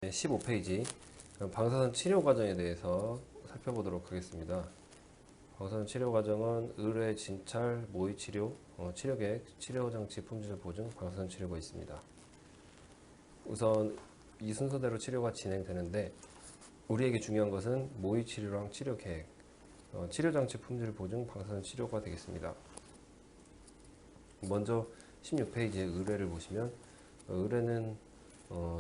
15페이지 방사선 치료 과정에 대해서 살펴보도록 하겠습니다. 방사선 치료 과정은 의뢰, 진찰, 모의 치료, 치료 계획, 치료 장치 품질 보증, 방사선 치료가 있습니다. 우선 이 순서대로 치료가 진행되는데 우리에게 중요한 것은 모의 치료랑 치료 계획, 치료 장치 품질 보증, 방사선 치료가 되겠습니다. 먼저 16페이지의 의뢰를 보시면 의뢰는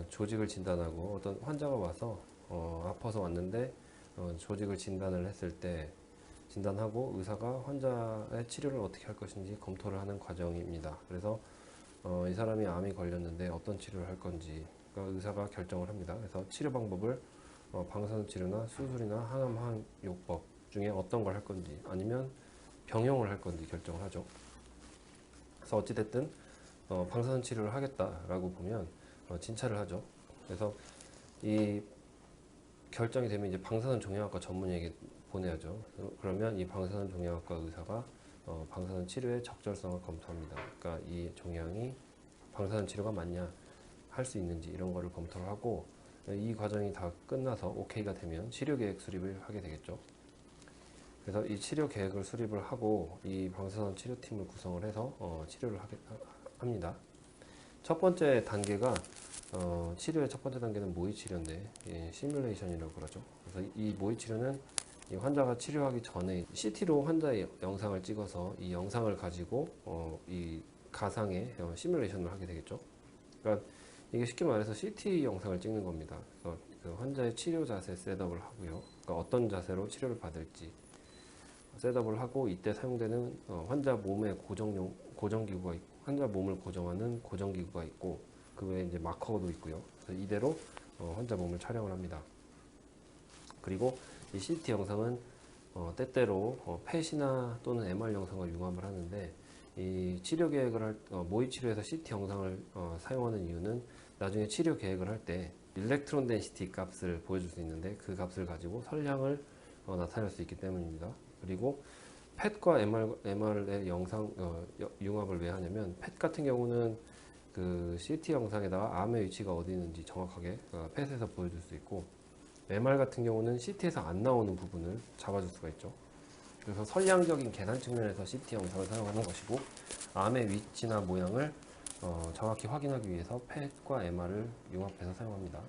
조직을 진단하고 어떤 환자가 와서 아파서 왔는데 조직을 진단을 했을 때 진단하고 의사가 환자의 치료를 어떻게 할 것인지 검토를 하는 과정입니다. 그래서 이 사람이 암이 걸렸는데 어떤 치료를 할 건지 그러니까 의사가 결정을 합니다. 그래서 치료 방법을 방사선 치료나 수술이나 항암 항요법 중에 어떤 걸 할 건지 아니면 병용을 할 건지 결정을 하죠. 그래서 어찌됐든 방사선 치료를 하겠다라고 보면 진찰을 하죠. 그래서 이 결정이 되면 이제 방사선 종양학과 전문의에게 보내야죠. 그러면 이 방사선 종양학과 의사가 방사선 치료의 적절성을 검토합니다. 그러니까 이 종양이 방사선 치료가 맞냐, 할 수 있는지 이런 거를 검토를 하고 이 과정이 다 끝나서 오케이가 되면 치료 계획 수립을 하게 되겠죠. 그래서 이 치료 계획을 수립을 하고 이 방사선 치료팀을 구성을 해서 치료를 합니다. 첫 번째 단계가 치료의 첫 번째 단계는 모의 치료인데 시뮬레이션이라고 그러죠. 그래서 이 모의 치료는 이 환자가 치료하기 전에 CT로 환자의 영상을 찍어서 이 영상을 가지고 이 가상의 시뮬레이션을 하게 되겠죠. 그러니까 이게 쉽게 말해서 CT 영상을 찍는 겁니다. 그래서 그 환자의 치료 자세 셋업을 하고요. 그러니까 어떤 자세로 치료를 받을지 셋업을 하고 이때 사용되는 환자 몸의 고정기구가 있고 환자 몸을 고정하는 고정기구가 있고 그 외에 이제 마커도 있고요. 그래서 이대로 환자 몸을 촬영을 합니다. 그리고 이 CT 영상은 때때로 펫이나 또는 MR 영상과 융합을 하는데 이 치료 계획을 모의 치료에서 CT 영상을 사용하는 이유는 나중에 치료 계획을 할 때 일렉트론 덴시티 값을 보여줄 수 있는데 그 값을 가지고 설량을 나타낼 수 있기 때문입니다. 그리고 펫과 MR의 영상 융합을 왜 하냐면 펫 같은 경우는 그 CT 영상에다가 암의 위치가 어디 있는지 정확하게 펫에서 보여줄 수 있고 MR 같은 경우는 CT에서 안 나오는 부분을 잡아줄 수가 있죠. 그래서 선량적인 계산 측면에서 CT 영상을 사용하는 것이고 암의 위치나 모양을 정확히 확인하기 위해서 펫과 MR을 융합해서 사용합니다.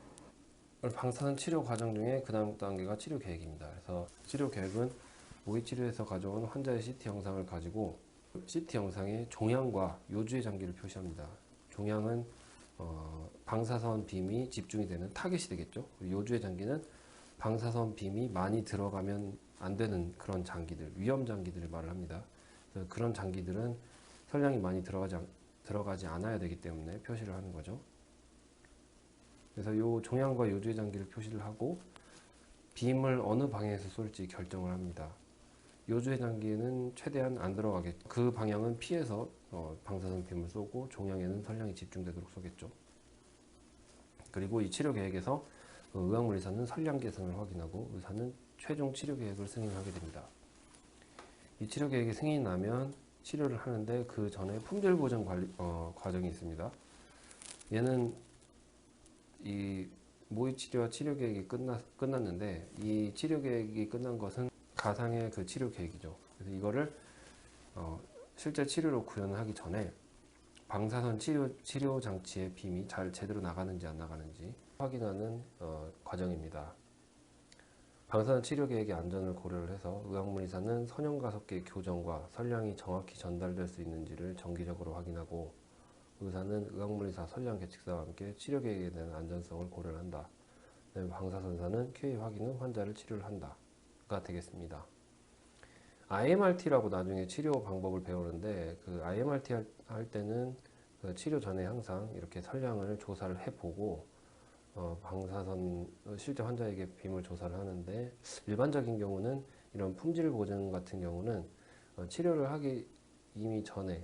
방사선 치료 과정 중에 그 다음 단계가 치료 계획입니다. 그래서 치료 계획은 모의 치료에서 가져온 환자의 CT 영상을 가지고 CT 영상의 종양과 요주의 장기를 표시합니다. 종양은 방사선 빔이 집중이 되는 타겟이 되겠죠. 요주의 장기는 방사선 빔이 많이 들어가면 안 되는 그런 장기들, 위험 장기들을 말을 합니다. 그런 장기들은 설량이 많이 들어가지 않아야 되기 때문에 표시를 하는 거죠. 그래서 이 종양과 요주의 장기를 표시를 하고 빔을 어느 방향에서 쏠지 결정을 합니다. 요주의 장기에는 최대한 안 들어가겠죠. 그 방향은 피해서 방사선 빔을 쏘고 종양에는 설량이 집중되도록 쏘겠죠. 그리고 이 치료 계획에서 의학물의사는 설량 개선을 확인하고 의사는 최종 치료 계획을 승인하게 됩니다. 이 치료 계획이 승인이 나면 치료를 하는데 그 전에 품질 보증 과정이 있습니다. 얘는 이 모의 치료와 치료 계획이 끝났는데 이 치료 계획이 끝난 것은 가상의 그 치료 계획이죠. 그래서 이거를 실제 치료로 구현을 하기 전에 방사선 치료 장치의 빔이 잘 제대로 나가는지 안 나가는지 확인하는 과정입니다. 방사선 치료 계획의 안전을 고려를 해서 의학물의사는 선형가속기 교정과 설량이 정확히 전달될 수 있는지를 정기적으로 확인하고 의사는 의학물의사 설량 계측사와 함께 치료 계획에 대한 안전성을 고려를 한다. 방사선사는 QA 확인 후 환자를 치료를 한다가 되겠습니다. IMRT라고 나중에 치료 방법을 배우는데 그 IMRT 할 때는 그 치료 전에 항상 이렇게 설량을 조사를 해보고 방사선 실제 환자에게 빔을 조사를 하는데 일반적인 경우는 이런 품질 보증 같은 경우는 치료를 하기 이미 전에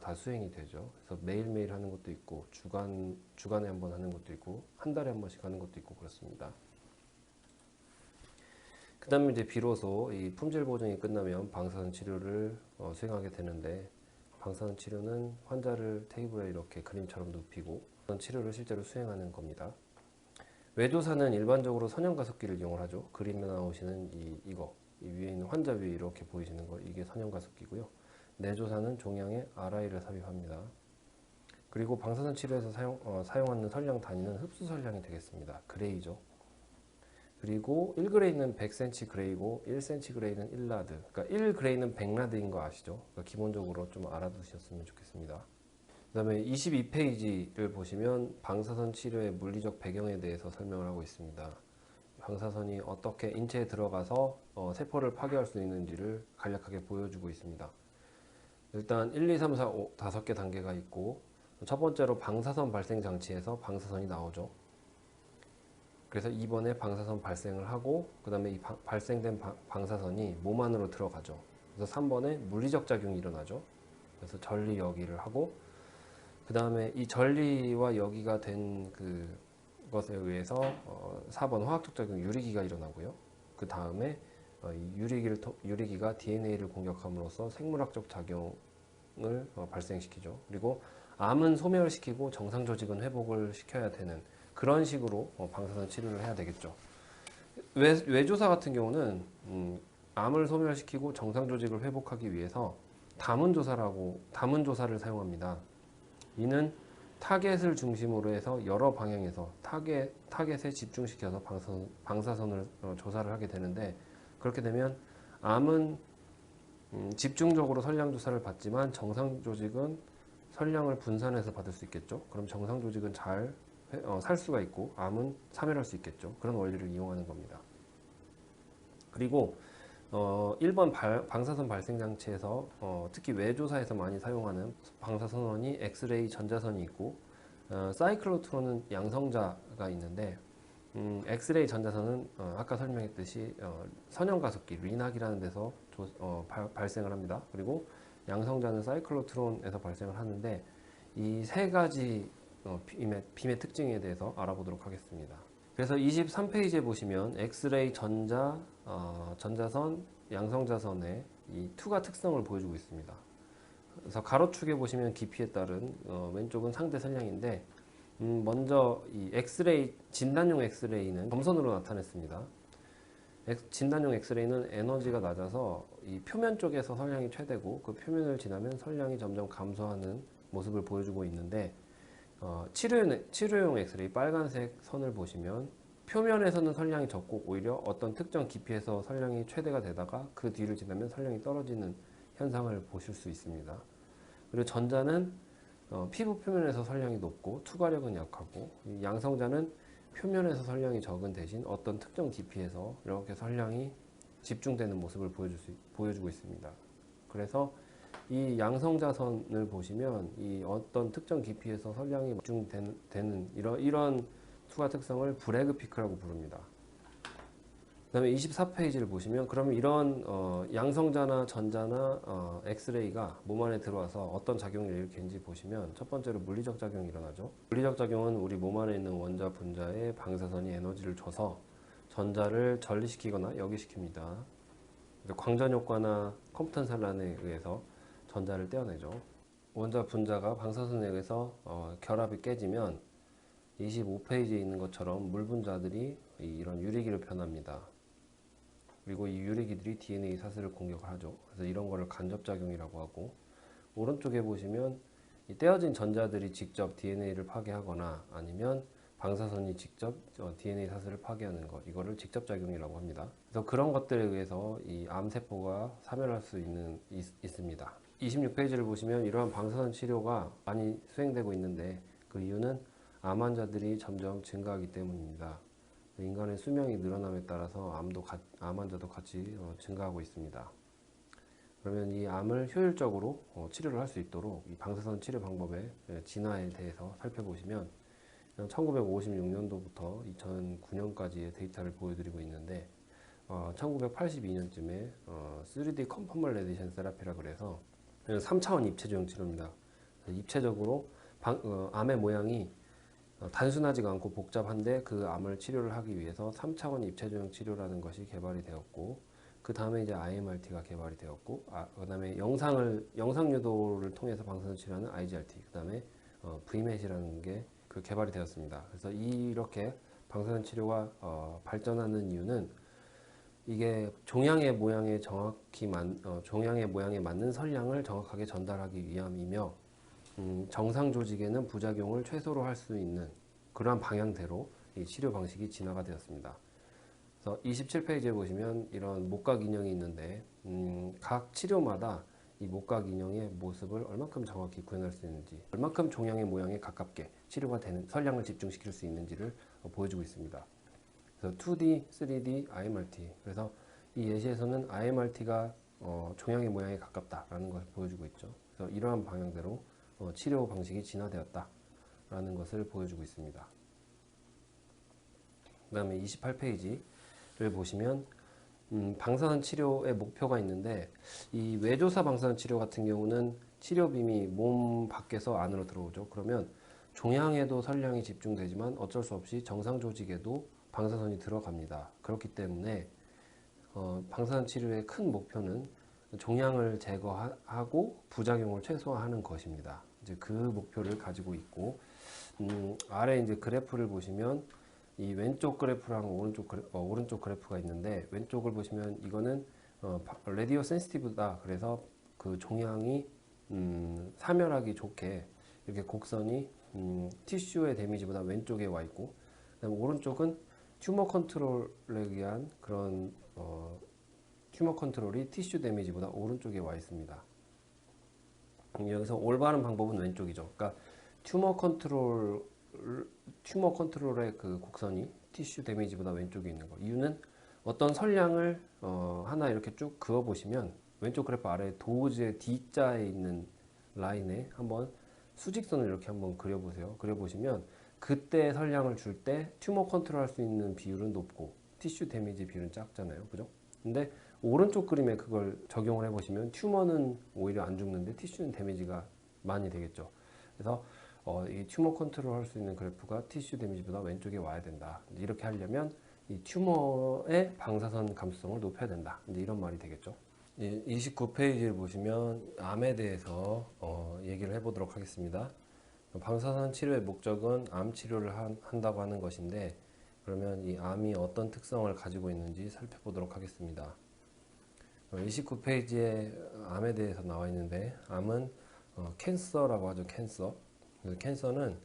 다 수행이 되죠. 그래서 매일매일 하는 것도 있고 주간에 한 번 하는 것도 있고 한 달에 한 번씩 하는 것도 있고 그렇습니다. 그 다음에 이제 비로소 이 품질 보증이 끝나면 방사선 치료를 수행하게 되는데 방사선 치료는 환자를 테이블에 이렇게 그림처럼 눕히고 치료를 실제로 수행하는 겁니다. 외조사는 일반적으로 선형가습기를 이용을 하죠. 그림에 나오시는 이거 이 위에 있는 환자 위에 이렇게 보이시는 거 이게 선형가습기고요. 내조사는 종양에 RI를 삽입합니다. 그리고 방사선 치료에서 사용하는 설량 단위는 흡수 설량이 되겠습니다. 그레이죠. 그리고 1그레이는 100cm 그레이고 1cm 그레이는 1라드. 그러니까 1그레이는 100라드인 거 아시죠? 그러니까 기본적으로 좀 알아두셨으면 좋겠습니다. 그 다음에 22페이지를 보시면 방사선 치료의 물리적 배경에 대해서 설명을 하고 있습니다. 방사선이 어떻게 인체에 들어가서 세포를 파괴할 수 있는지를 간략하게 보여주고 있습니다. 일단 1, 2, 3, 4, 5, 5개 단계가 있고 첫 번째로 방사선 발생 장치에서 방사선이 나오죠. 그래서 2번에 방사선 발생을 하고 그 다음에 이 발생된 방사선이 몸 안으로 들어가죠. 그래서 3번에 물리적 작용이 일어나죠. 그래서 전리 여기를 하고 그 다음에 이 전리와 여기가 된 그것에 의해서 4번 화학적 작용 유리기가 일어나고요. 그 다음에 유리기가 DNA를 공격함으로써 생물학적 작용을 발생시키죠. 그리고 암은 소멸시키고 정상 조직은 회복을 시켜야 되는 그런 식으로 방사선 치료를 해야 되겠죠. 외조사 같은 경우는 암을 소멸시키고 정상 조직을 회복하기 위해서 담은 조사를 사용합니다. 이는 타겟을 중심으로 해서 여러 방향에서 타겟에 집중시켜서 방사선을 조사를 하게 되는데 그렇게 되면 암은 집중적으로 선량 조사를 받지만 정상 조직은 선량을 분산해서 받을 수 있겠죠. 그럼 정상 조직은 잘 살 수가 있고 암은 사멸할 수 있겠죠. 그런 원리를 이용하는 겁니다. 그리고 1번 방사선 발생 장치에서 특히 외조사에서 많이 사용하는 방사선원이 엑스레이 전자선이 있고 사이클로트론은 양성자가 있는데 엑스레이 전자선은 아까 설명했듯이 선형가습기 리낙이라는 데서 발생을 합니다. 그리고 양성자는 사이클로트론에서 발생을 하는데 이 세 가지 빔의 특징에 대해서 알아보도록 하겠습니다. 그래서 23페이지에 보시면 엑스레이 전자선, 양성자선의 이 투과 특성을 보여주고 있습니다. 그래서 가로축에 보시면 깊이에 따른 왼쪽은 상대 선량인데 먼저 이 진단용 엑스레이는 점선으로 나타냈습니다. 진단용 엑스레이는 에너지가 낮아서 이 표면 쪽에서 선량이 최대고 그 표면을 지나면 선량이 점점 감소하는 모습을 보여주고 있는데 치료용 엑스레이 빨간색 선을 보시면 표면에서는 선량이 적고 오히려 어떤 특정 깊이에서 선량이 최대가 되다가 그 뒤를 지나면 선량이 떨어지는 현상을 보실 수 있습니다. 그리고 전자는 피부 표면에서 선량이 높고 투과력은 약하고 양성자는 표면에서 선량이 적은 대신 어떤 특정 깊이에서 이렇게 선량이 집중되는 모습을 보여주고 있습니다. 그래서 이 양성자선을 보시면 이 어떤 특정 깊이에서 선량이 집중되는 이런 투과 특성을 브래그 피크라고 부릅니다. 그 다음에 24페이지를 보시면 그러면 이런 양성자나 전자나 엑스레이가 몸 안에 들어와서 어떤 작용을 일으키는지 보시면 첫 번째로 물리적 작용이 일어나죠. 물리적 작용은 우리 몸 안에 있는 원자 분자에 방사선이 에너지를 줘서 전자를 전리시키거나 역이시킵니다. 광전 효과나 컴프턴 산란에 의해서 전자를 떼어내죠. 원자 분자가 방사선에 의해서 결합이 깨지면 25페이지에 있는 것처럼 물 분자들이 이런 유리기로 변합니다. 그리고 이 유리기들이 DNA 사슬을 공격을 하죠. 그래서 이런 거를 간접작용이라고 하고 오른쪽에 보시면 이 떼어진 전자들이 직접 DNA를 파괴하거나 아니면 방사선이 직접 DNA 사슬을 파괴하는 것 이거를 직접작용이라고 합니다. 그래서 그런 것들에 의해서 이 암세포가 사멸할 수 있습니다. 26페이지를 보시면 이러한 방사선 치료가 많이 수행되고 있는데 그 이유는 암 환자들이 점점 증가하기 때문입니다. 인간의 수명이 늘어남에 따라서 암 환자도 같이 증가하고 있습니다. 그러면 이 암을 효율적으로 치료를 할 수 있도록 이 방사선 치료 방법의 진화에 대해서 살펴보시면 1956년도부터 2009년까지의 데이터를 보여드리고 있는데 1982년쯤에 3D 컨포멀 레디션 세라피라 그래서 3차원 입체조형 치료입니다. 입체적으로 암의 모양이 단순하지가 않고 복잡한데 그 암을 치료를 하기 위해서 3차원 입체조형 치료라는 것이 개발이 되었고 그 다음에 이제 IMRT가 개발이 되었고 그 다음에 영상 유도를 통해서 방사선 치료하는 IGRT 그 다음에 VMAT이라는 게 개발이 되었습니다. 그래서 이렇게 방사선 치료가 발전하는 이유는 이게 종양의 모양에 종양의 모양에 맞는 선량을 정확하게 전달하기 위함이며 정상 조직에는 부작용을 최소로 할 수 있는 그러한 방향대로 이 치료 방식이 진화가 되었습니다. 그래서 27페이지에 보시면 이런 목각 인형이 있는데 각 치료마다 이 목각 인형의 모습을 얼만큼 정확히 구현할 수 있는지, 얼만큼 종양의 모양에 가깝게 치료가 되는 선량을 집중시킬 수 있는지를 보여주고 있습니다. 그래서 2D, 3D, IMRT. 그래서 이 예시에서는 IMRT가 종양의 모양에 가깝다라는 것을 보여주고 있죠. 그래서 이러한 방향대로 치료 방식이 진화되었다라는 것을 보여주고 있습니다. 그 다음에 28페이지를 보시면 방사선 치료의 목표가 있는데, 이 외조사 방사선 치료 같은 경우는 치료빔이 몸 밖에서 안으로 들어오죠. 그러면 종양에도 선량이 집중되지만 어쩔 수 없이 정상 조직에도 방사선이 들어갑니다. 그렇기 때문에 방사선 치료의 큰 목표는 종양을 제거하고 부작용을 최소화하는 것입니다. 이제 그 목표를 가지고 있고, 아래 이제 그래프를 보시면 이 왼쪽 그래프랑 오른쪽 그래프가 있는데, 왼쪽을 보시면 이거는 레디오 센시티브다. 그래서 그 종양이 사멸하기 좋게 이렇게 곡선이 티슈의 데미지보다 왼쪽에 와 있고, 그다음에 오른쪽은 튜머 컨트롤에 의한 그런 튜머 컨트롤이 티슈 데미지보다 오른쪽에 와 있습니다. 여기서 올바른 방법은 왼쪽이죠. 그러니까 튜머 컨트롤의 그 곡선이 티슈 데미지보다 왼쪽에 있는 거. 이유는 어떤 선량을 하나 이렇게 쭉 그어 보시면 왼쪽 그래프 아래 도즈의 D자에 있는 라인에 한번 수직선을 이렇게 한번 그려보세요. 그려보시면 그때 선량을 줄 때 튜머 컨트롤 할 수 있는 비율은 높고 티슈 데미지 비율은 작잖아요. 그죠? 근데 오른쪽 그림에 그걸 적용을 해보시면 튜머는 오히려 안 죽는데 티슈는 데미지가 많이 되겠죠. 그래서 이 튜머 컨트롤 할 수 있는 그래프가 티슈 데미지보다 왼쪽에 와야 된다. 이렇게 하려면 이 튜머의 방사선 감수성을 높여야 된다. 이제 이런 말이 되겠죠. 29페이지를 보시면 암에 대해서 얘기를 해보도록 하겠습니다. 방사선 치료의 목적은 암 치료를 한다고 하는 것인데, 그러면 이 암이 어떤 특성을 가지고 있는지 살펴보도록 하겠습니다. 29페이지에 암에 대해서 나와 있는데, 암은 캔서라고 하죠. 캔서. 그래서 캔서는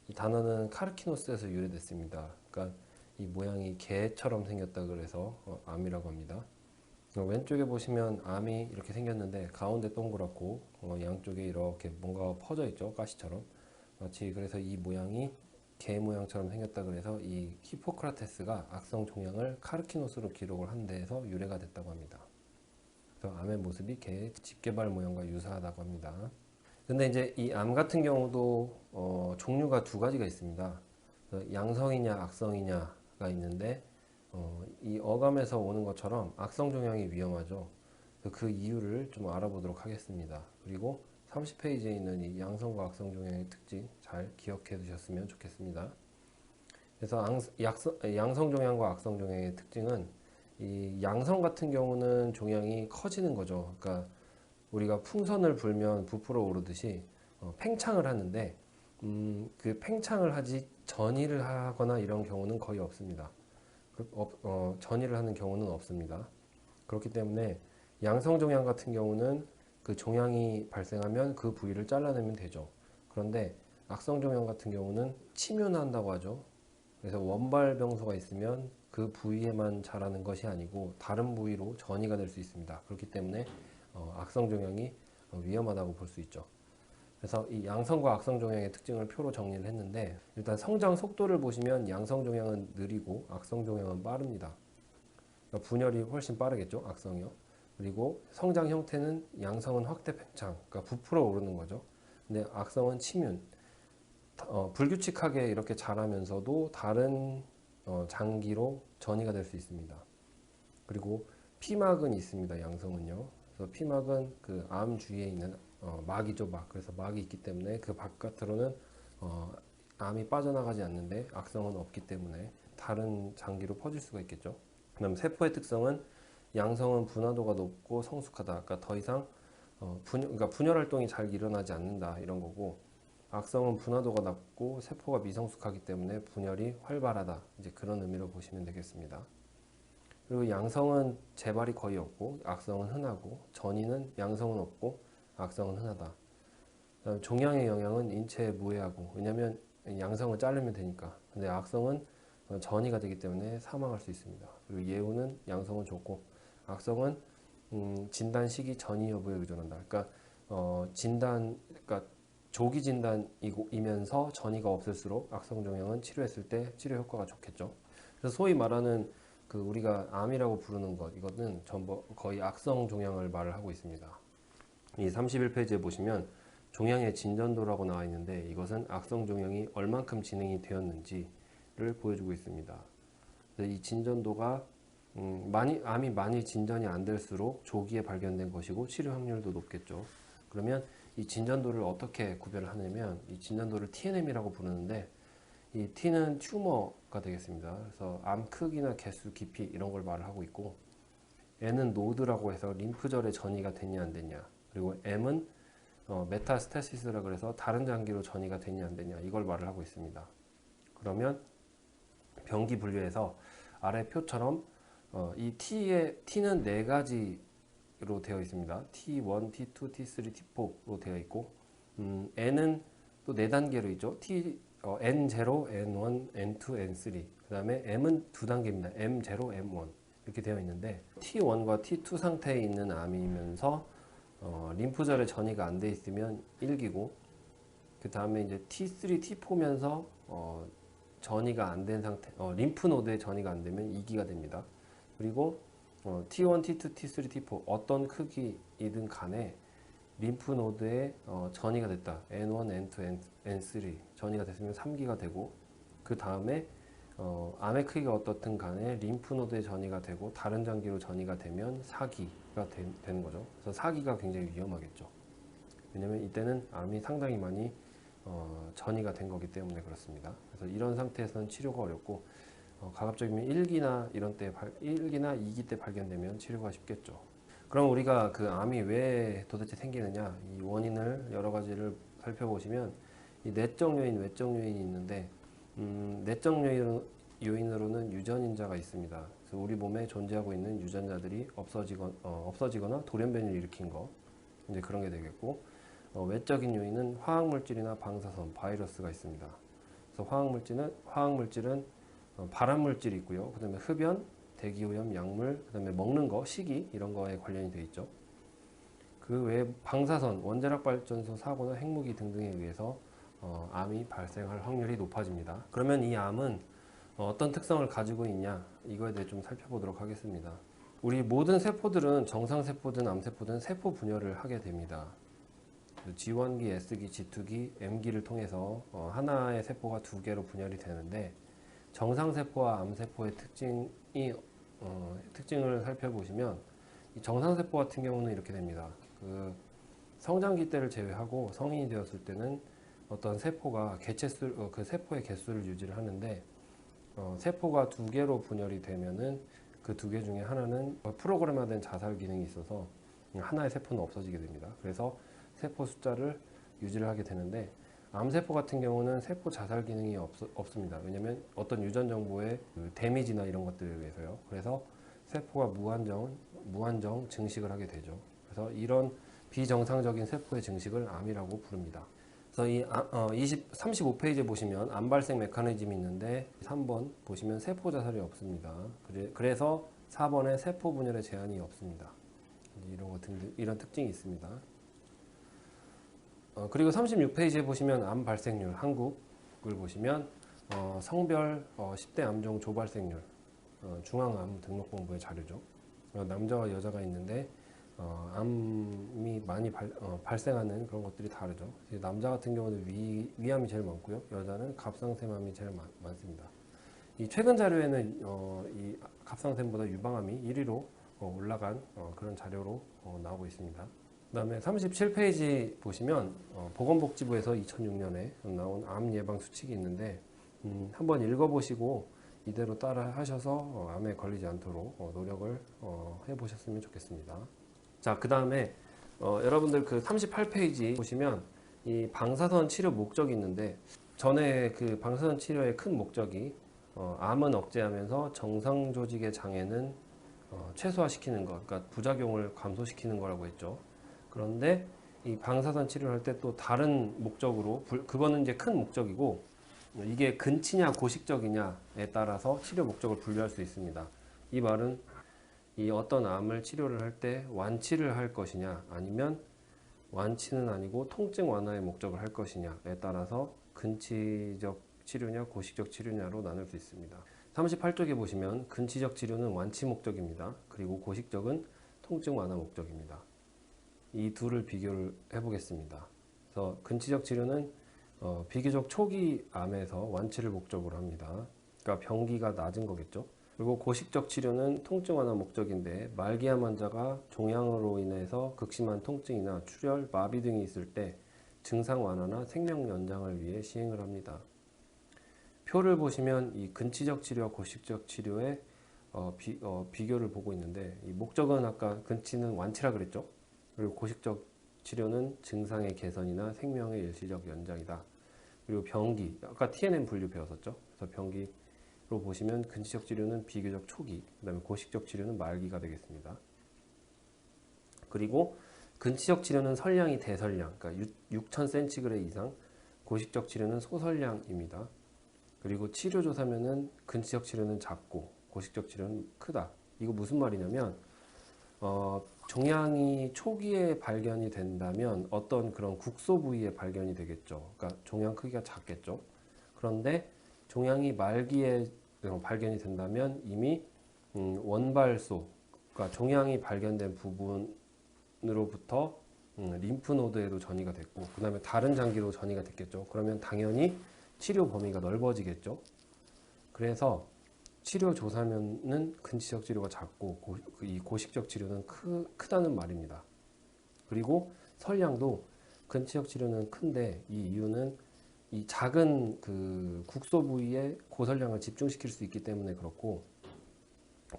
이 단어는 카르키노스에서 유래됐습니다. 그러니까 이 모양이 개처럼 생겼다 그래서 암이라고 합니다. 왼쪽에 보시면 암이 이렇게 생겼는데 가운데 동그랗고 양쪽에 이렇게 뭔가 퍼져 있죠. 가시처럼. 마치 그래서 이 모양이 개 모양처럼 생겼다 그래서 이 히포크라테스가 악성 종양을 카르키노스로 기록을 한 데에서 유래가 됐다고 합니다. 그래서 암의 모습이 개의 집게발 모양과 유사하다고 합니다. 근데 이제 이 암 같은 경우도 종류가 두 가지가 있습니다. 양성이냐 악성이냐가 있는데, 이 어감에서 오는 것처럼 악성 종양이 위험하죠. 그 이유를 좀 알아보도록 하겠습니다. 그리고 30페이지에 있는 이 양성과 악성 종양의 특징 잘 기억해 두셨으면 좋겠습니다. 그래서 양성 종양과 악성 종양의 특징은, 이 양성 같은 경우는 종양이 커지는 거죠. 그러니까 우리가 풍선을 불면 부풀어 오르듯이 팽창을 하는데, 그 팽창을 하지 전이를 하거나 이런 경우는 거의 없습니다. 전이를 하는 경우는 없습니다. 그렇기 때문에 양성 종양 같은 경우는 그 종양이 발생하면 그 부위를 잘라내면 되죠. 그런데 악성 종양 같은 경우는 침윤한다고 하죠. 그래서 원발병소가 있으면 그 부위에만 자라는 것이 아니고 다른 부위로 전이가 될 수 있습니다. 그렇기 때문에 악성 종양이 위험하다고 볼 수 있죠. 그래서 이 양성과 악성 종양의 특징을 표로 정리를 했는데, 일단 성장 속도를 보시면 양성 종양은 느리고 악성 종양은 빠릅니다. 그러니까 분열이 훨씬 빠르겠죠, 악성이요. 그리고 성장 형태는 양성은 확대 팽창, 그러니까 부풀어 오르는 거죠. 근데 악성은 침윤, 불규칙하게 이렇게 자라면서도 다른 장기로 전이가 될 수 있습니다. 그리고 피막은 있습니다, 양성은요. 그래서 피막은 그 암 주위에 있는 막이죠, 막. 그래서 막이 있기 때문에 그 바깥으로는 암이 빠져나가지 않는데 악성은 없기 때문에 다른 장기로 퍼질 수가 있겠죠. 그다음 세포의 특성은 양성은 분화도가 높고 성숙하다. 그러니까 더 이상 그러니까 분열 활동이 잘 일어나지 않는다 이런 거고, 악성은 분화도가 낮고 세포가 미성숙하기 때문에 분열이 활발하다. 이제 그런 의미로 보시면 되겠습니다. 그리고 양성은 재발이 거의 없고 악성은 흔하고, 전이는 양성은 없고 악성은 흔하다. 그다음에 종양의 영향은 인체에 무해하고, 왜냐하면 양성을 자르면 되니까. 근데 악성은 전이가 되기 때문에 사망할 수 있습니다. 그리고 예후는 양성은 좋고, 악성은 진단 시기 전이 여부에 의존한다. 그러니까 그러니까 조기 진단이면서 전이가 없을수록 악성 종양은 치료했을 때 치료 효과가 좋겠죠. 그래서 소위 말하는 그 우리가 암이라고 부르는 것, 이거는 전부 거의 악성 종양을 말을 하고 있습니다. 이 31페이지에 보시면 종양의 진전도라고 나와 있는데, 이것은 악성 종양이 얼만큼 진행이 되었는지를 보여주고 있습니다. 이 진전도가 암이 많이 진전이 안 될수록 조기에 발견된 것이고 치료 확률도 높겠죠. 그러면 이 진전도를 어떻게 구별을 하냐면, 이 진전도를 TNM이라고 부르는데, 이 T는 튜머가 되겠습니다. 그래서 암 크기나 개수, 깊이 이런 걸 말을 하고 있고, N은 노드라고 해서 림프절에 전이가 됐냐 안 됐냐, 그리고 M은 메타스테시스라 그래서 다른 장기로 전이가 됐냐 안 됐냐, 이걸 말을 하고 있습니다. 그러면 병기 분류에서 아래 표처럼 이 T는 네 가지로 되어 있습니다. T1, T2, T3, T4로 되어 있고, N은 또 네 단계로 있죠. N0, N1, N2, N3. 그 다음에 M은 두 단계입니다. M0, M1 이렇게 되어 있는데, T1과 T2 상태에 있는 암이면서 림프절에 전이가 안 돼 있으면 1기고, 그 다음에 이제 T3, T4면서 전이가 안 된 상태, 림프노드에 전이가 안 되면 2기가 됩니다. 그리고 T1, T2, T3, T4 어떤 크기이든 간에 림프노드에 전이가 됐다. N1, N2, N3 전이가 됐으면 3기가 되고, 그 다음에 암의 크기가 어떻든 간에 림프노드에 전이가 되고 다른 장기로 전이가 되면 4기가 되는 거죠. 그래서 4기가 굉장히 위험하겠죠. 왜냐면 이때는 암이 상당히 많이 전이가 된 거기 때문에 그렇습니다. 그래서 이런 상태에서는 치료가 어렵고, 가급적이면 1기나 2기 때 발견되면 치료가 쉽겠죠. 그럼 우리가 그 암이 왜 도대체 생기느냐, 이 원인을 여러 가지를 살펴보시면 이 내적 요인, 외적 요인이 있는데, 내적 요인으로는 유전인자가 있습니다. 그래서 우리 몸에 존재하고 있는 유전자들이 없어지거나 돌연변이를 일으킨 거, 이제 그런 게 되겠고, 외적인 요인은 화학물질이나 방사선, 바이러스가 있습니다. 그래서 화학물질은 발암물질이 있고요. 그 다음에 흡연, 대기오염, 약물, 그 다음에 먹는 거, 식이, 이런 거에 관련이 되어 있죠. 그 외에 방사선, 원자력 발전소 사고나 핵무기 등등에 의해서 암이 발생할 확률이 높아집니다. 그러면 이 암은 어떤 특성을 가지고 있냐, 이거에 대해 좀 살펴보도록 하겠습니다. 우리 모든 세포들은 정상세포든 암세포든 세포 분열을 하게 됩니다. G1기, S기, G2기, M기를 통해서 하나의 세포가 두 개로 분열이 되는데, 정상세포와 암세포의 특징을 살펴보시면, 이 정상세포 같은 경우는 이렇게 됩니다. 그 성장기 때를 제외하고 성인이 되었을 때는 어떤 세포가 그 세포의 개수를 유지를 하는데, 세포가 두 개로 분열이 되면은 그 두 개 중에 하나는 프로그램화된 자살 기능이 있어서 하나의 세포는 없어지게 됩니다. 그래서 세포 숫자를 유지를 하게 되는데, 암세포 같은 경우는 세포 자살 기능이 없습니다. 왜냐하면 어떤 유전 정보의 그 데미지나 이런 것들에 의해서요. 그래서 세포가 무한정 증식을 하게 되죠. 그래서 이런 비정상적인 세포의 증식을 암이라고 부릅니다. 그래서 이 35페이지에 보시면 암 발생 메커니즘이 있는데, 3번 보시면 세포 자살이 없습니다. 그래서 4번에 세포 분열의 제한이 없습니다. 이런 특징이 있습니다. 그리고 36페이지에 보시면 암 발생률, 한국을 보시면 성별 10대 암종 조발생률, 중앙암 등록본부의 자료죠. 남자와 여자가 있는데 암이 많이 발생하는 그런 것들이 다르죠. 남자 같은 경우는 위암이 제일 많고요, 여자는 갑상샘암이 제일 많습니다. 이 최근 자료에는 이 갑상샘보다 유방암이 1위로 올라간 그런 자료로 나오고 있습니다. 그 다음에 37페이지 보시면 보건복지부에서 2006년에 나온 암 예방 수칙이 있는데, 한번 읽어보시고 이대로 따라 하셔서 암에 걸리지 않도록 노력을 해보셨으면 좋겠습니다. 자, 그 다음에 여러분들 그 38페이지 보시면 이 방사선 치료 목적이 있는데, 전에 그 방사선 치료의 큰 목적이 암은 억제하면서 정상 조직의 장애는 최소화시키는 것, 그러니까 부작용을 감소시키는 거라고 했죠. 그런데 이 방사선 치료를 할 때 또 다른 목적으로, 그거는 이제 큰 목적이고, 이게 근치냐 고식적이냐에 따라서 치료 목적을 분류할 수 있습니다. 이 말은 이 어떤 암을 치료를 할 때 완치를 할 것이냐, 아니면 완치는 아니고 통증 완화의 목적을 할 것이냐에 따라서 근치적 치료냐 고식적 치료냐로 나눌 수 있습니다. 38쪽에 보시면 근치적 치료는 완치 목적입니다. 그리고 고식적은 통증 완화 목적입니다. 이 둘을 비교를 해보겠습니다. 그래서 근치적 치료는 비교적 초기 암에서 완치를 목적으로 합니다. 그러니까 병기가 낮은 거겠죠. 그리고 고식적 치료는 통증 완화 목적인데, 말기암 환자가 종양으로 인해서 극심한 통증이나 출혈, 마비 등이 있을 때 증상 완화나 생명 연장을 위해 시행을 합니다. 표를 보시면 이 근치적 치료와 고식적 치료의 비교를 보고 있는데, 이 목적은 아까 근치는 완치라 그랬죠. 그리고 고식적 치료는 증상의 개선이나 생명의 일시적 연장이다. 그리고 병기, 아까 TNM 분류 배웠었죠. 그래서 병기로 보시면 근치적 치료는 비교적 초기, 그 다음에 고식적 치료는 말기가 되겠습니다. 그리고 근치적 치료는 설량이 대설량, 그러니까 6000cg 이상, 고식적 치료는 소설량입니다. 그리고 치료 조사면은 근치적 치료는 작고 고식적 치료는 크다. 이거 무슨 말이냐면, 종양이 초기에 발견이 된다면 어떤 그런 국소 부위에 발견이 되겠죠. 그러니까 종양 크기가 작겠죠. 그런데 종양이 말기에 발견이 된다면 이미 원발소, 그러니까 종양이 발견된 부분으로부터 림프노드에도 전이가 됐고, 그 다음에 다른 장기로 전이가 됐겠죠. 그러면 당연히 치료 범위가 넓어지겠죠. 그래서 치료 조사면은 근치적 치료가 작고 이 고식적 치료는 크다는 말입니다. 그리고 설량도 근치적 치료는 큰데, 이 이유는 이 작은 그 국소 부위에 고설량을 집중시킬 수 있기 때문에 그렇고,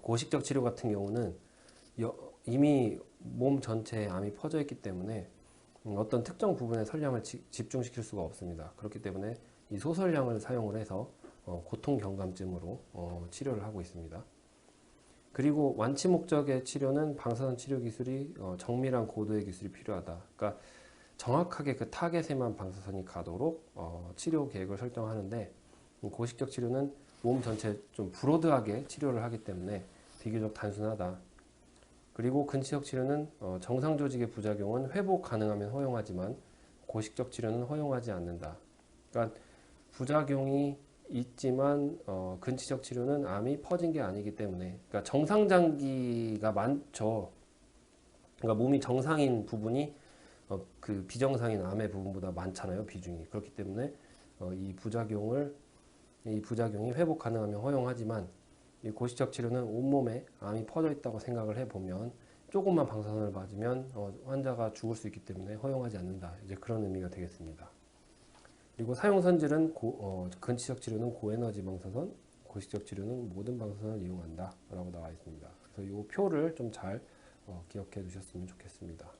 고식적 치료 같은 경우는 이미 몸 전체에 암이 퍼져 있기 때문에 어떤 특정 부분에 설량을 집중시킬 수가 없습니다. 그렇기 때문에 이 소설량을 사용을 해서 고통 경감증으로 치료를 하고 있습니다. 그리고 완치 목적의 치료는 방사선 치료 기술이 정밀한 고도의 기술이 필요하다. 그러니까 정확하게 그 타겟에만 방사선이 가도록 치료 계획을 설정하는데, 고식적 치료는 몸 전체 좀 브로드하게 치료를 하기 때문에 비교적 단순하다. 그리고 근치적 치료는 정상 조직의 부작용은 회복 가능하면 허용하지만 고식적 치료는 허용하지 않는다. 그러니까 부작용이 있지만 근치적 치료는 암이 퍼진 게 아니기 때문에, 그러니까 정상 장기가 많죠. 그러니까 몸이 정상인 부분이 그 비정상인 암의 부분보다 많잖아요, 비중이. 그렇기 때문에 이 부작용이 회복 가능하면 허용하지만, 이 고식적 치료는 온몸에 암이 퍼져 있다고 생각을 해보면 조금만 방사선을 맞으면 환자가 죽을 수 있기 때문에 허용하지 않는다. 이제 그런 의미가 되겠습니다. 그리고 사용 선질은 근치적 치료는 고에너지 방사선, 고식적 치료는 모든 방사선을 이용한다 라고 나와 있습니다. 그래서 이 표를 좀 잘 기억해 두셨으면 좋겠습니다.